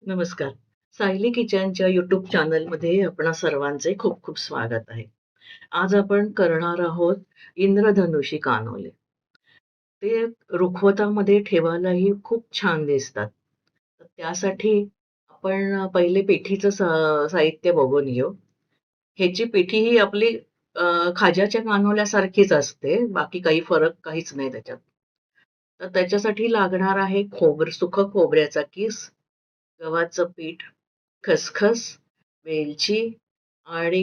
नमस्कार. सायली किचनच्या YouTube चॅनलमध्ये आपणा सर्वांचे खूप खूप स्वागत आहे. आज आपण करणार आहोत इंद्रधनुषी कानोले. ते रुखवतामध्ये ठेवायलाही खूप छान दिसतात. तर त्यासाठी आपण पहिले पिठीचं साहित्य बघून घेऊ. ह्याची पिठी ही आपली खाज्याच्या कानोल्यासारखीच असते. बाकी काही फरक काहीच नाही त्याच्यात. तर त्याच्यासाठी लागणार आहे सुकं खोबऱ्याचा किस, गव्हाचं पीठ, खसखस, वेलची आणि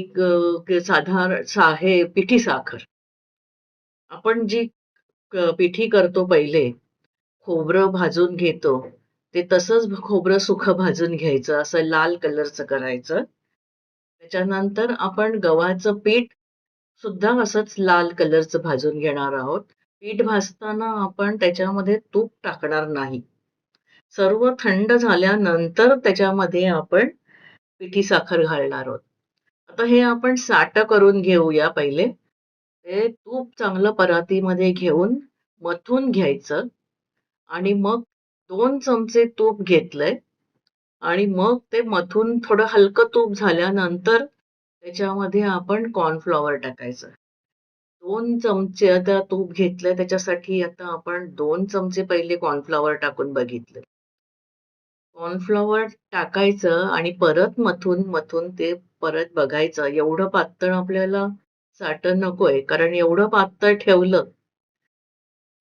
हे पिठी साखर. आपण जी पिठी करतो पहिले, खोबरं भाजून घेतो, ते तसंच खोबरं सुकं भाजून घ्यायचं, असं लाल कलरचं करायचं. त्याच्यानंतर आपण गव्हाचं पीठ सुद्धा असंच लाल कलरचं भाजून घेणार आहोत. पीठ भाजताना आपण त्याच्यामध्ये तूप टाकणार नाही. सर्व थंड झाल्यानंतर त्याच्यामध्ये आपण पिठी साखर घालणार आहोत. आता हे आपण साठं करून घेऊया पहिले. ते तूप चांगलं परातीमध्ये घेऊन मथून घ्यायचं आणि मग 2 चमचे तूप घेतलंय आणि मग ते मथून थोडं हलकं तूप झाल्यानंतर त्याच्यामध्ये आपण कॉर्नफ्लॉवर टाकायचं. 2 चमचे आता तूप घेतलंय त्याच्यासाठी आता आपण 2 चमचे पहिले कॉर्नफ्लॉवर टाकून बघितले. कॉर्नफ्लॉवर टाकायचं आणि परत मथून ते परत बघायचं. एवढं पातळ आपल्याला साठं नकोय, कारण एवढं पातळ ठेवलं,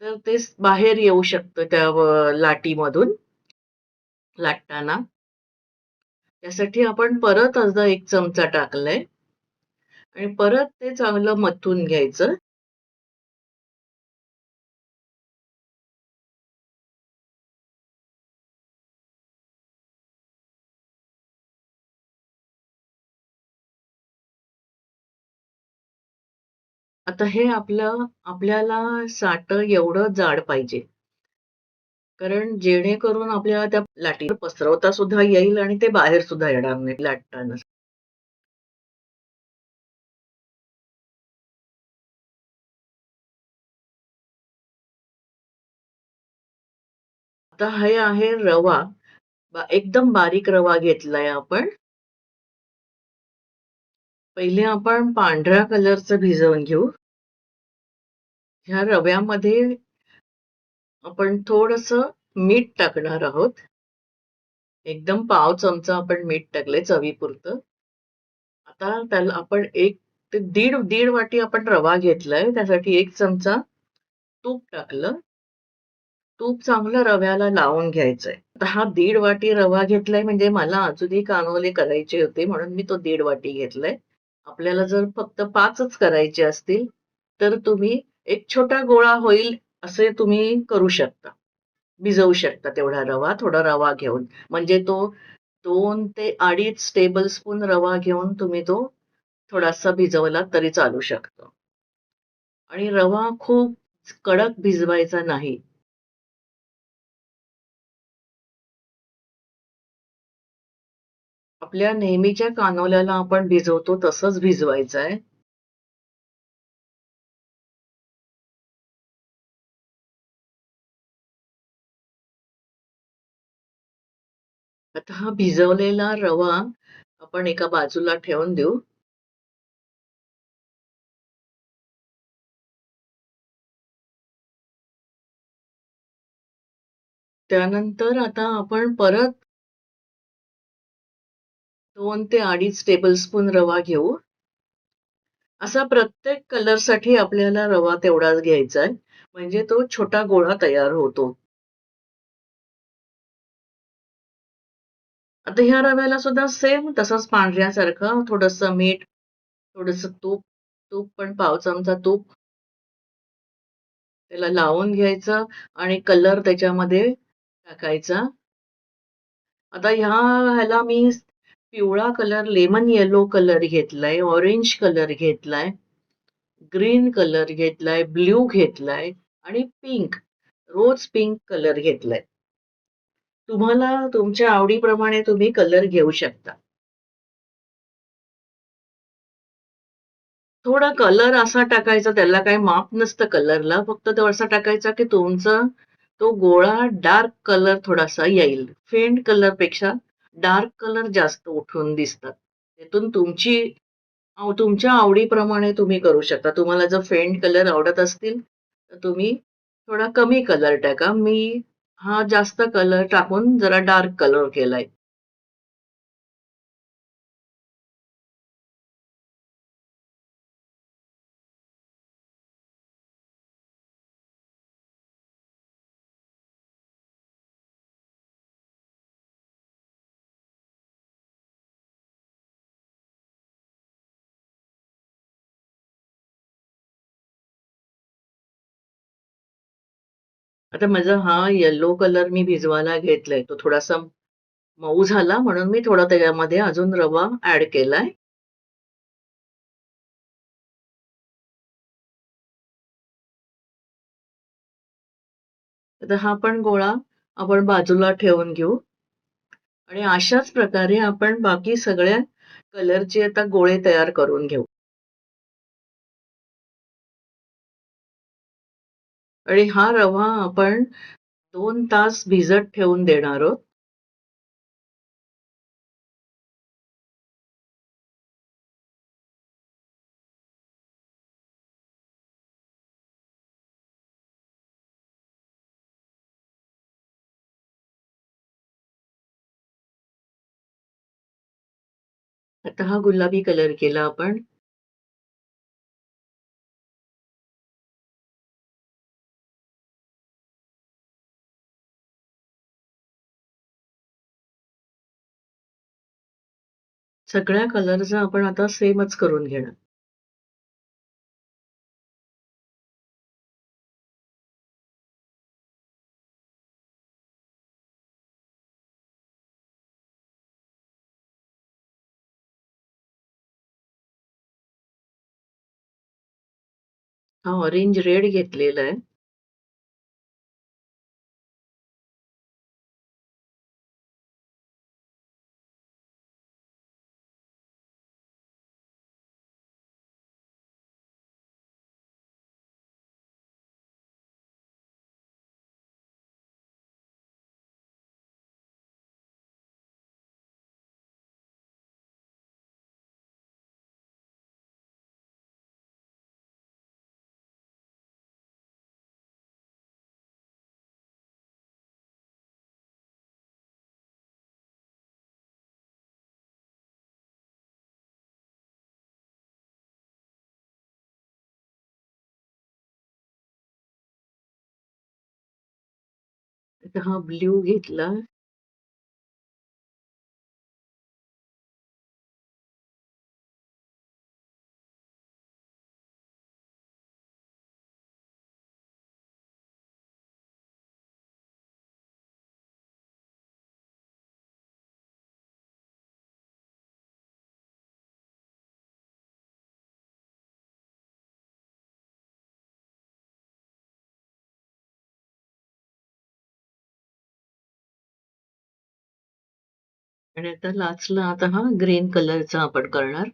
तर ते बाहेर येऊ शकतं त्या लाटीमधून लाटताना. त्यासाठी आपण परत अर्धा 1 चमचा टाकलाय आणि परत ते चांगलं मथून घ्यायचं. आता हे आपल्याला साठं एवढं जाड पाहिजे. कारण जेणेकरून आपल्याला त्या लाटीवर पसरवता सुद्धा येईल आणि ते बाहेर सुद्धा येणार नाही लाटताना. आता हे आहे रवा. एकदम बारीक रवा घेतलाय आपण. पहिले आपण पांढऱ्या कलरचं भिजवून घेऊ. ह्या रव्यामध्ये आपण थोडंसं मीठ टाकणार आहोत. एकदम पाव चमचा आपण मीठ टाकलंय चवीपुरतं. आता त्याला आपण 1 ते दीड वाटी आपण रवा घेतलाय. त्यासाठी 1 चमचा तूप टाकलं. तूप चांगलं रव्याला लावून घ्यायचंय. आता हा दीड वाटी रवा घेतलाय म्हणजे मला अजूनही कानोले करायचे होते म्हणून मी तो दीड वाटी घेतलाय. आपल्याला जर फक्त 5च करायचे असतील, तर तुम्ही एक छोटा गोळा होईल असे तुम्ही करू शकता. भिजवू शकता तेवढा रवा, थोडा रवा घेऊन. म्हणजे तो 2 ते 2.5 टेबलस्पून रवा घेऊन तुम्ही तो थोडासा भिजवला तरी चालू शकतो. आणि रवा खूप कडक भिजवायचा नाही. आपल्या नेहमीच्या कानोल्याला आपण भिजवतो तसंच भिजवायचं आहे. आता हा भिजवलेला रवा आपण एका बाजूला ठेवून देऊ. त्यानंतर आता आपण परत 2 ते 2.5 टेबलस्पून रवा घेऊ. असा प्रत्येक कलरसाठी आपल्याला रवा तेवढाच घ्यायचा आहे. म्हणजे तो छोटा गोळा तयार होतो. आता ह्या रव्याला सुद्धा सेम तसंच पांढऱ्यासारखं थोडंसं मीठ, थोडंसं तूप, तूप पण पाव चमचा तूप त्याला लावून घ्यायचं आणि कलर त्याच्यामध्ये टाकायचा. आता ह्याला मी पिवळा कलर, लेमन येलो कलर घेतलाय, ऑरेंज कलर घेतलाय, ग्रीन कलर घेतलाय, ब्लू घेतलाय आणि पिंक, रोज पिंक कलर घेतलाय. तुम्हाला तुमच्या आवडीप्रमाणे तुम्ही कलर घेऊ शकता. थोडा कलर असा टाकायचा, त्याला काही माप नसतं कलरला. फक्त तो असा टाकायचा, की तुमचा तो गोळा डार्क कलर थोडासा येईल. फेंट कलरपेक्षा डार्क कलर जास्त उठून दिसतात. त्यातून तुमच्या आवडीप्रमाणे तुम्ही करू शकता. तुम्हाला जर फेंट कलर आवडत असतील, तर तुम्ही थोडा कमी कलर टाका. मी हा जास्त कलर टाकून जरा डार्क कलर केलाय. आता माझा हा येलो कलर मी भिजवायला घेतलाय. तो थोडासा मऊ झाला म्हणून मी थोडा त्याच्यामध्ये अजून रवा ॲड केलाय. आता हा पण गोळा आपण बाजूला ठेवून घेऊ आणि अशाच प्रकारे आपण बाकी सगळ्या कलरचे आता गोळे तयार करून घेऊ. आणि हा रवा आपण 2 तास भिजत ठेवून देणार आहोत. आता हा गुलाबी कलर केला आपण. सगळ्या कलरचा आपण आता सेमच करून घेणार. हा ऑरेंज रेड घेतलेला आहे. आता हा ब्ल्यू घेतला. आणि आता लास्टला आता हा ग्रीन कलरचा आपण करणार.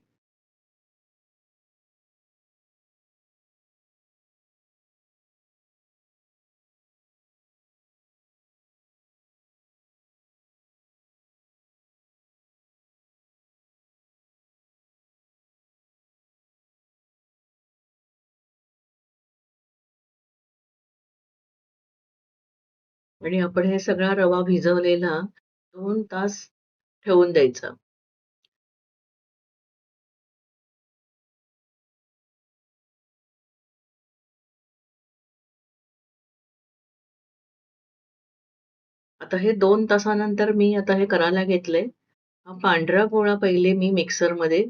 आणि आपण हे सगळा रवा भिजवलेला 2 तास ठेवून द्यायचा. आता हे 2 तासानंतर मी आता हे करायला घेतलंय. हा पांढरा गोळा पहिले मी मिक्सरमध्ये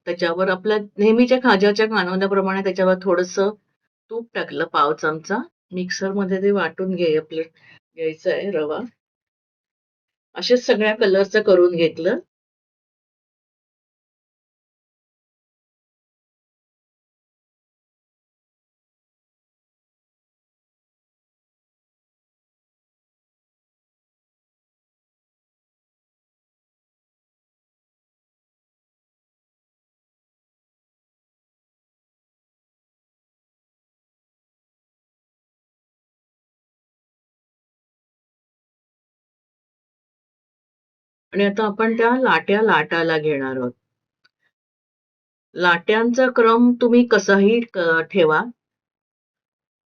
त्याच्यावर आपल्या नेहमीच्या खाज्याच्या कानवल्याप्रमाणे त्याच्यावर थोडंसं तूप टाकलं 1/2 चमचा. मिक्सरमध्ये ते वाटून घ्यायचं आहे रवा. असेच सगळ्या कलरचं करून घेतलं. आणि आता आपण त्या लाट्या लाटायला घेणार आहोत. लाट्यांचा क्रम तुम्ही कसाही ठेवा.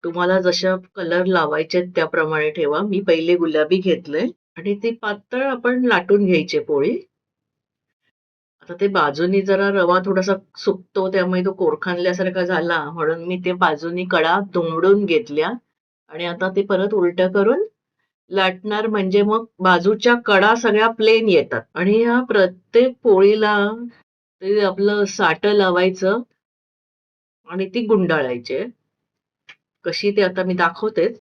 तुम्हाला जशा कलर लावायचे त्याप्रमाणे ठेवा. मी पहिले गुलाबी घेतलंय आणि ती पातळ आपण लाटून घ्यायची पोळी. आता ते बाजूनी जरा रवा थोडासा सुकतो त्यामुळे तो कोरखानल्यासारखा झाला म्हणून मी ते बाजूनी कडा दुमडून घेतल्या आणि आता ते परत उलटं करून लाटणार म्हणजे मग बाजूच्या कडा सगळ्या प्लेन येतात आणि ह्या प्रत्येक पोळीला ते आपलं साटं लावायचं आणि ती गुंडाळायची. कशी ते आता मी दाखवतेच.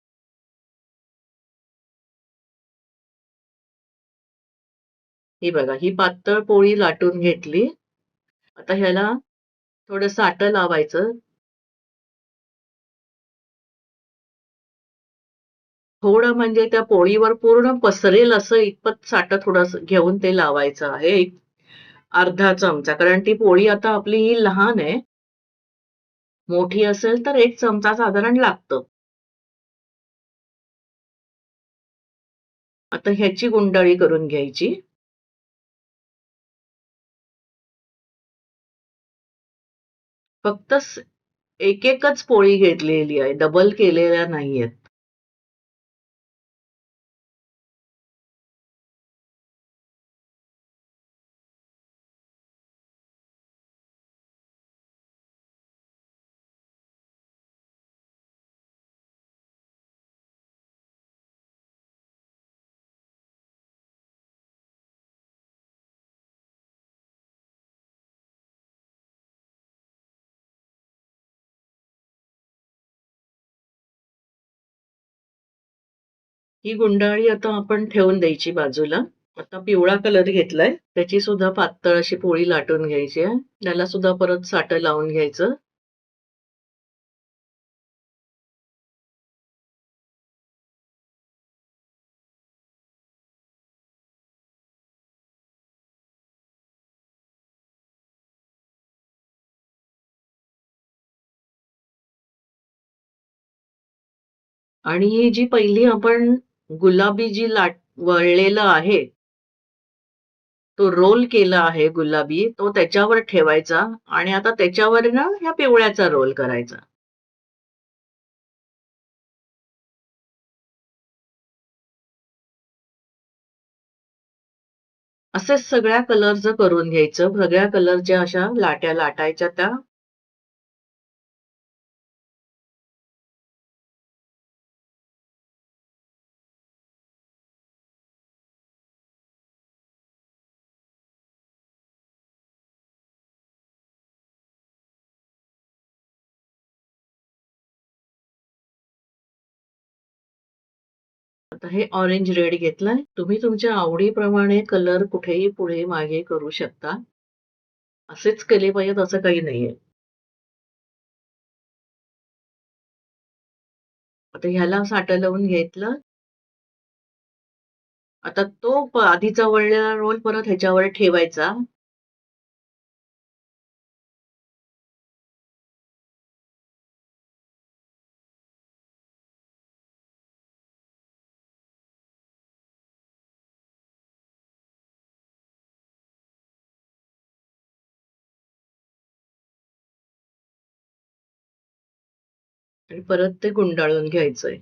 ही बघा ही पातळ पोळी लाटून घेतली. आता ह्याला थोडं साटं लावायचं. थोडं म्हणजे त्या पोळीवर पूर्ण पसरेल असं इतपत साठं थोडंसं घेऊन ते लावायचं आहे. एक अर्धा चमचा. कारण ती पोळी आता आपली ही लहान आहे. मोठी असेल तर 1 चमचा साधारण लागतं. आता ह्याची गुंडाळी करून घ्यायची. फक्त एक-एकच पोळी घेतलेली आहे. डबल केलेल्या नाहीयेत. ही गुंडाळी आता आपण ठेवून द्यायची बाजूला. आता पिवळा कलर घेतलाय. त्याची सुद्धा पातळ अशी पोळी लाटून घ्यायची आहे. त्याला सुद्धा परत साटं लावून घ्यायचं. आणि ही जी पहिली आपण गुलाबी जी वळलेलं आहे, तो रोल केला आहे गुलाबी, तो त्याच्यावर ठेवायचा आणि आता त्याच्यावर ना ह्या पिवळ्याचा रोल करायचा. असेच सगळ्या कलरचं करून घ्यायचं. सगळ्या कलरच्या अशा लाट्या लाटायच्या त्या आता हे ऑरेंज रेड घेतलाय. तुम्ही तुमच्या आवडीप्रमाणे कलर कुठेही पुढे मागे करू शकता. असेच केले पाहिजेत असं काही नाहीये. आता ह्याला साठं लावून घेतलं. आता तो आधीचा वळलेला रोल परत ह्याच्यावर ठेवायचा. आणि परत ते गुंडाळून घ्यायचंय.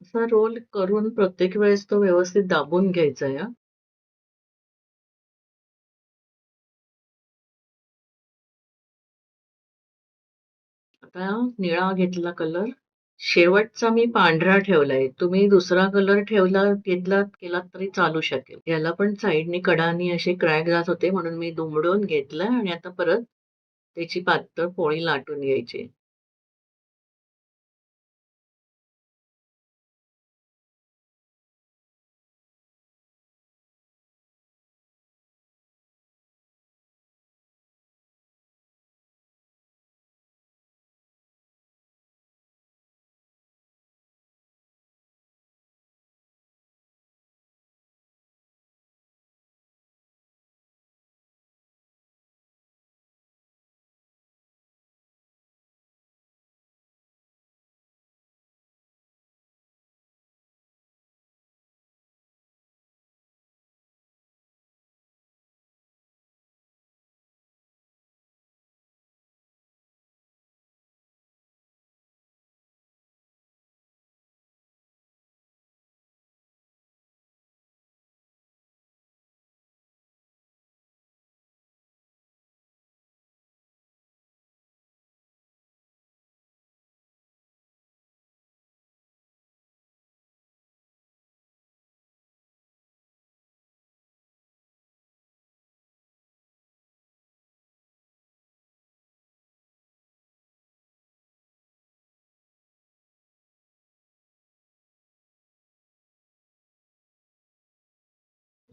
असा रोल करून प्रत्येक वेळेस तो व्यवस्थित दाबून घ्यायचा आहे हां. आता निळा घेतला कलर. शेवटचा मी पांढरा ठेवलाय. तुम्ही दुसरा कलर केलात तरी चालू शकेल. याला पण साइडनी कडानी असे क्रॅक जात होते म्हणून मी दुमडून घेतलं आणि आता परत त्याची पातळ पोळी लाटून घ्यायची.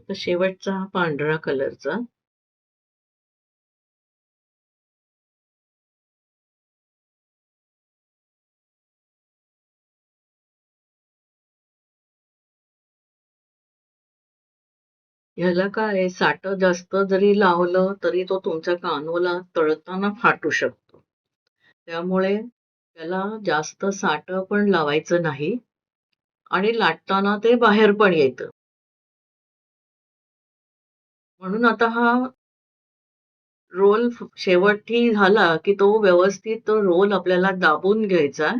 आता शेवटचा हा पांढरा कलरचा. ह्याला काय आहे, साटं जास्त जरी लावलं तरी तो तुमच्या कानोला तळताना फाटू शकतो. त्यामुळे त्याला जास्त साटं पण लावायचं नाही आणि लाटताना ते बाहेर पण येतं. म्हणून आता हा रोल शेवटी झाला, की तो व्यवस्थित तो रोल आपल्याला दाबून घ्यायचा.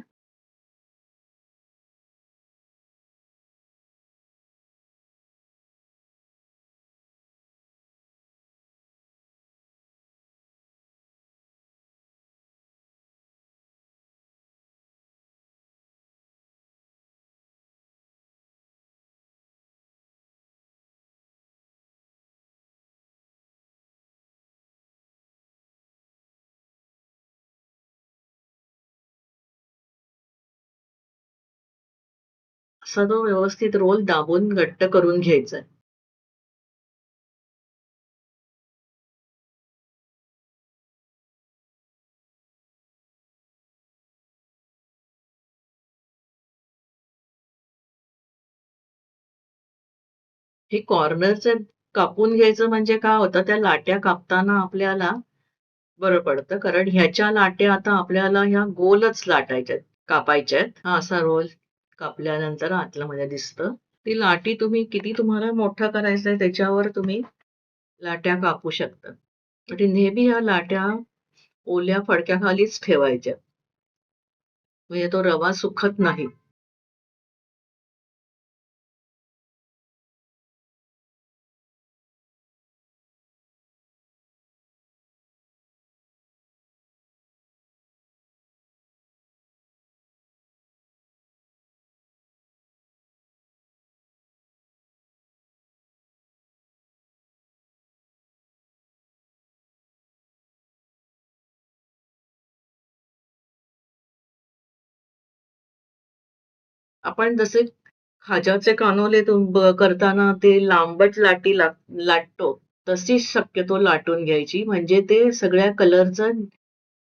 असा तो व्यवस्थित रोल दाबून घट्ट करून घ्यायचा. हे कॉर्नरचं कापून घ्यायचं म्हणजे काय होतं, त्या लाट्या कापताना आपल्याला बरं पडतं. कारण ह्याच्या लाट्या आता आपल्याला ह्या गोलच लाटायच्यात, कापायच्यात. हा असा रोल कापल्यानंतर आतल्यामध्ये दिसतं. ती लाटी तुम्ही किती तुम्हाला मोठं करायचंय त्याच्यावर तुम्ही लाट्या कापू शकता. म्हणजे नेहमी ह्या लाट्या ओल्या फडक्याखालीच ठेवायच्या. म्हणजे तो रवा सुखत नाही. आपण जसे खाजाचे कानोले करताना ते लांबट लाटी लाटतो, तशीच शक्यतो लाटून घ्यायची म्हणजे ते सगळ्या कलरचं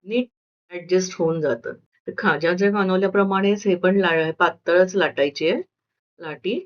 नीट ॲडजस्ट होऊन जातं. तर खाजाच्या कानोल्याप्रमाणेच हे पण पातळच लाटायची आहे लाटी.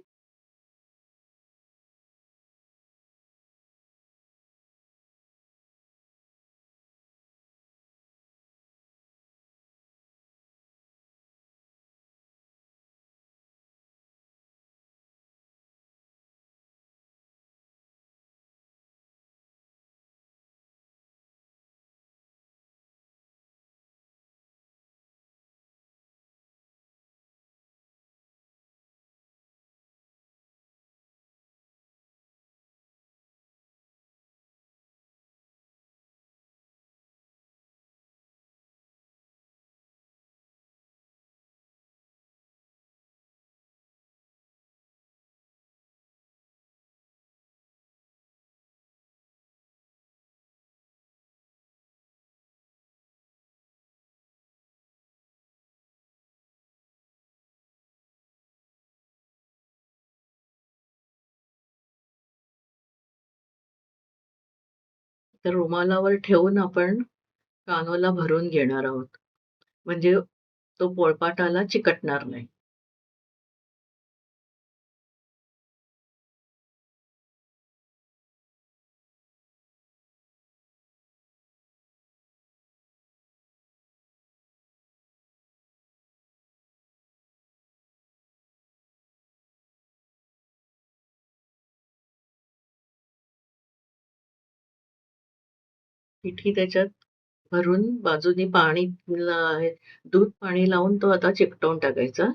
तर रुमालावर ठेवून आपण कानोला भरून घेणार आहोत. म्हणजे तो पोळपाटाला चिकटणार नाही. पिठी त्याच्यात भरून बाजूनी पाणी दूध पाणी लावून तो आता चिकटवून टाकायचा.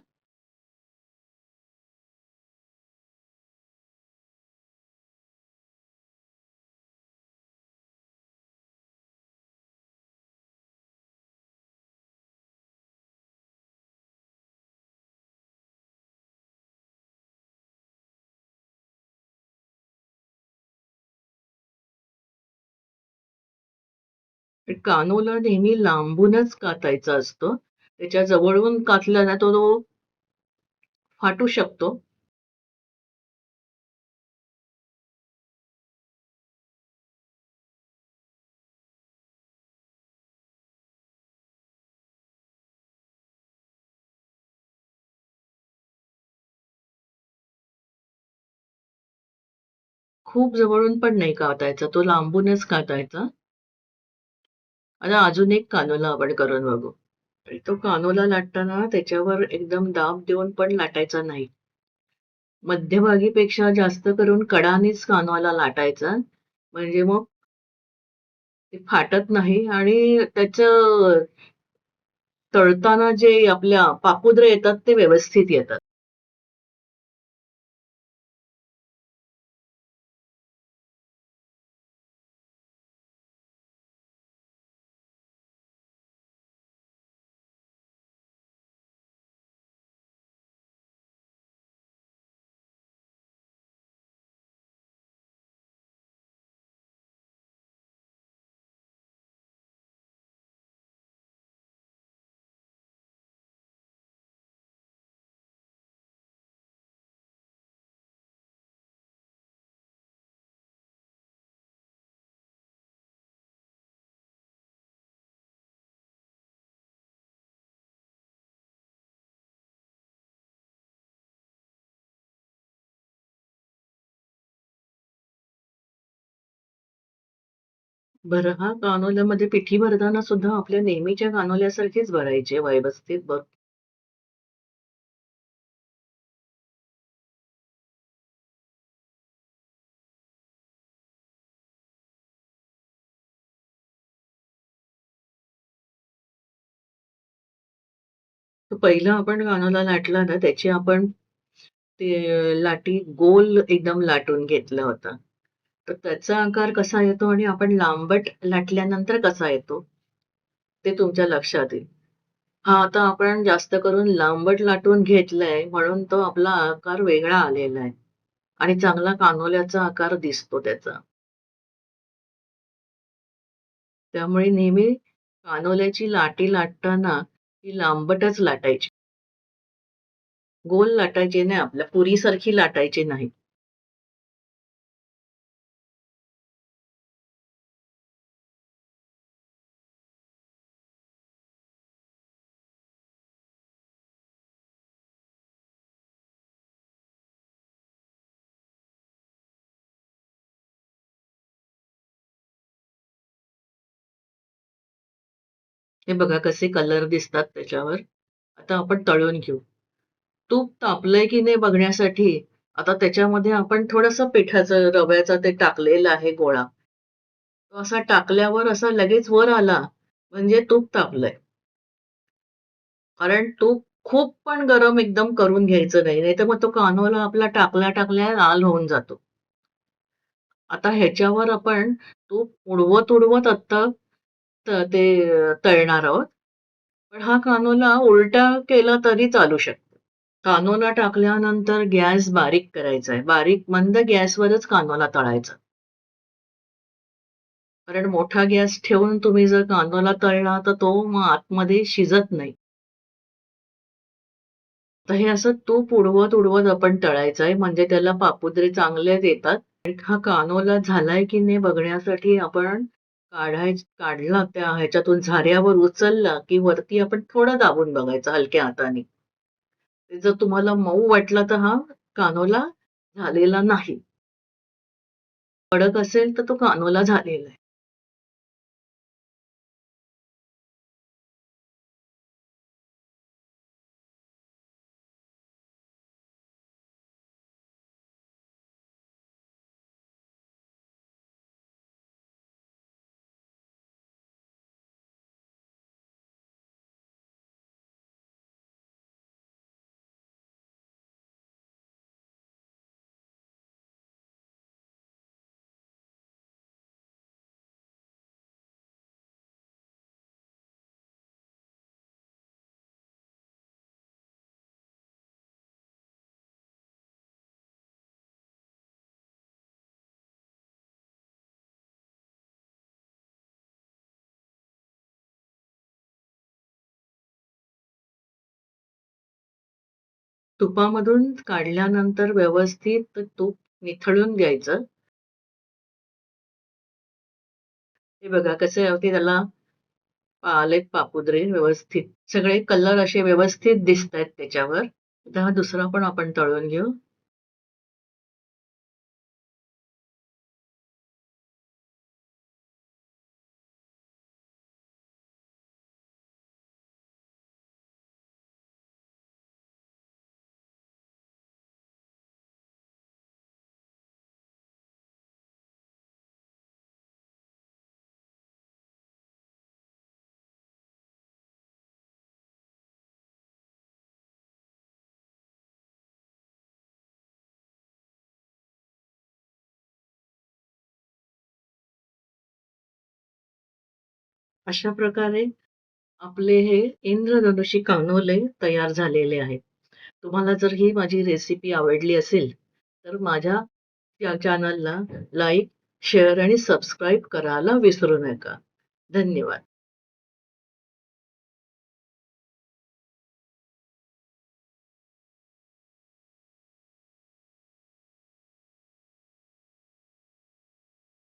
कानोला नेहमी लांबूनच कातायचा असतो. त्याच्या जवळून कातला ना तो फाटू शकतो. खूप जवळून पण नाही कातायचा. तो लांबूनच कातायचा. आता अजून एक कानोला आपण करून बघू. तो कानोला लाटताना त्याच्यावर एकदम दाब देऊन पण लाटायचा नाही. मध्यभागीपेक्षा जास्त करून कडानीच कानोला लाटायचा. म्हणजे मग ते फाटत नाही आणि त्याचं तळताना जे आपल्या पापुद्रे येतात ते व्यवस्थित येतात. बरं हा कानोल्यामध्ये पिठी भरताना सुद्धा आपल्या नेहमीच्या कानोल्यासारखीच भरायची आहे व्यवस्थित बघ. तर पहिलं आपण कानोला लाटला ना त्याची आपण ते लाटी गोल एकदम लाटून घेतला होता. तर त्याचा आकार कसा येतो आणि आपण लांबट लाटल्यानंतर कसा येतो, ते तुमच्या लक्षात येईल. हा आता आपण जास्त करून लांबट लाटून घेतलाय म्हणून तो आपला आकार वेगळा आलेला आहे आणि चांगला कानोल्याचा आकार दिसतो त्याचा. त्यामुळे नेहमी कानोल्याची लाटी लाटताना ती लांबटच लाटायची. गोल लाटायची नाही, आपल्या पुरीसारखी लाटायची नाही. हे बघा कसे कलर दिसतात त्याच्यावर. आता आपण तळून घेऊ. तूप तापलंय की नाही बघण्यासाठी आता त्याच्यामध्ये आपण थोडंसं पिठाचं रव्याचा ते टाकलेला आहे गोळा. तो असा टाकल्यावर असा लगेच वर आला म्हणजे तूप तापलंय. कारण तूप खूप पण गरम एकदम करून घ्यायचं नाही. नाहीतर मग तो कानोला आपला टाकल्या लाल होऊन जातो. आता ह्याच्यावर आपण तूप उडवत आता ते तळणार आहोत. पण हा कानोला उलटा केला तरी चालू शकतो. कानोला टाकल्यानंतर गॅस बारीक करायचा आहे. बारीक मंद गॅसवरच कानोला तळायचा. कारण मोठा गॅस ठेवून तुम्ही जर कांदोला तळला तर तो मग आतमध्ये शिजत नाही. तर हे असं तूप उडवत आपण तळायचं आहे म्हणजे त्याला पापुद्रे चांगले येतात हा कानोला झालाय की नाही बघण्यासाठी आपण काढला त्या ह्याच्यातून झाऱ्यावर उचलला की वरती आपण थोडं दाबून बघायचं हलक्या हाताने. ते जर तुम्हाला मऊ वाटला तर हा कानोला झालेला नाही. कडक असेल तर तो कानोला झालेला आहे. तुपामधून काढल्यानंतर व्यवस्थित तूप निथळून घ्यायचं. हे बघा कसे होते त्याला आलेत पापुद्रे व्यवस्थित. सगळे कलर असे व्यवस्थित दिसतायत त्याच्यावर. आता हा दुसरा पण आपण तळून घेऊ. अशा प्रकारे आपले हे इंद्रधनुषी कानोले तयार झालेले आहेत. तुम्हाला जर ही माझी रेसिपी आवडली असेल तर माझ्या या चॅनलला लाईक, शेअर आणि सबस्क्राईब करायला विसरू नका. धन्यवाद.